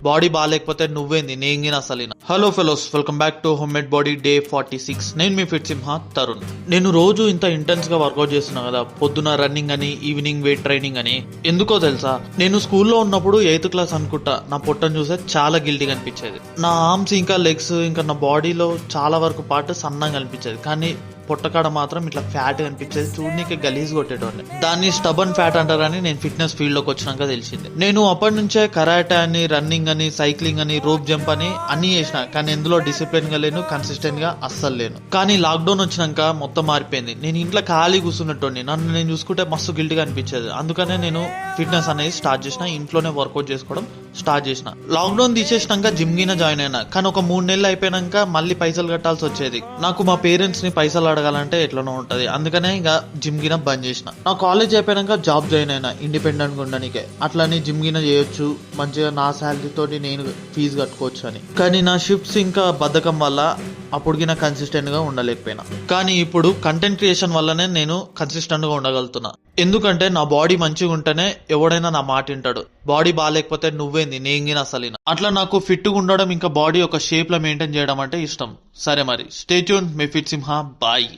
Body బాగాలేకపోతే నువ్వేంది నేంగిన అసలు. Hello fellows, welcome back to home made body day 46. నేను మీ ఫిట్ సింహ తరుణ్. నేను రోజు ఇంత ఇంటెన్స్ గా వర్కౌట్ చేస్తున్నా కదా, పొద్దున రన్నింగ్ అని, ఈవినింగ్ వెయిట్ ట్రైనింగ్ అని. ఎందుకో తెలుసా, నేను స్కూల్లో ఉన్నప్పుడు 8th క్లాస్ అనుకుంటా, నా పొట్టను చూసే చాలా గిల్టీగా అనిపించేది. నా ఆర్మ్స్ ఇంకా లెగ్స్ ఇంకా నా బాడీలో చాలా వరకు పార్ట్ సన్నగా అనిపించేది, కానీ పొట్టకాడ మాత్రం ఇట్లా ఫ్యాట్ అనిపించేది, చూడనీకి గలీజ్ కొట్టేటోడిని. దాన్ని స్టబన్ ఫ్యాట్ అంటారని నేను ఫిట్నెస్ ఫీల్డ్ లోకి వచ్చినాక తెలిసింది. నేను అప్పటి నుంచే కరాటే అని, రన్నింగ్ అని, సైక్లింగ్ అని, రోప్ జంప్ అని అన్ని చేసిన, కానీ ఎందులో డిసిప్లిన్ గా లేను, కన్సిస్టెంట్ గా అస్సలు లేను. కానీ లాక్డౌన్ వచ్చినాక మొత్తం మారిపోయింది. నేను ఇంట్లో ఖాళీ కూర్చున్నట్టు నన్ను నేను చూసుకుంటే మస్తు గిల్టీగా అనిపించేది. అందుకనే నేను ఫిట్నెస్ అనేది స్టార్ట్ చేసిన, ఇంట్లోనే వర్కౌట్ చేసుకోవడం స్టార్ట్ చేసిన. లాక్డౌన్ తీసేసినాక జిమ్ గిన జాయిన్ అయినా, కానీ ఒక 3 నెలలు అయిపోయినాక మళ్ళీ పైసలు కట్టాల్సి వచ్చేది. నాకు మా పేరెంట్స్ ని పైసలు అడగాలంటే ఎట్లనో ఉంటది, అందుకనే ఇక జిమ్ గిన బంద్ చేసిన. నా కాలేజ్ అయిపోయినాక జాబ్ జాయిన్ అయినా, ఇండిపెండెంట్ గా ఉండడానికే. అట్లని జిమ్ గిన చేయొచ్చు, మంచిగా నా శాలరీ తోటి నేను ఫీజు కట్టుకోవచ్చు అని. కానీ నా షిఫ్ట్స్ ఇంకా బద్ధకం వల్ల అప్పుడుకి కన్సిస్టెంట్ గా ఉండలేకపోయినా. కానీ ఇప్పుడు కంటెంట్ క్రియేషన్ వల్లనే నేను కన్సిస్టెంట్ గా ఉండగలుగుతున్నా. ఎందుకంటే నా బాడీ మంచిగా ఉంటేనే ఎవడైనా నా మాట వింటాడు. బాడీ బాగాలేకపోతే నువ్వేంది నేంగిన అసలు. అట్లా నాకు ఫిట్ గా ఉండడం ఇంకా బాడీ ఒక షేప్ లో మెయింటైన్ చేయడం అంటే ఇష్టం. సరే మరి, స్టే ట్యూన్, మీ ఫిట్ సింహ, బాయ్.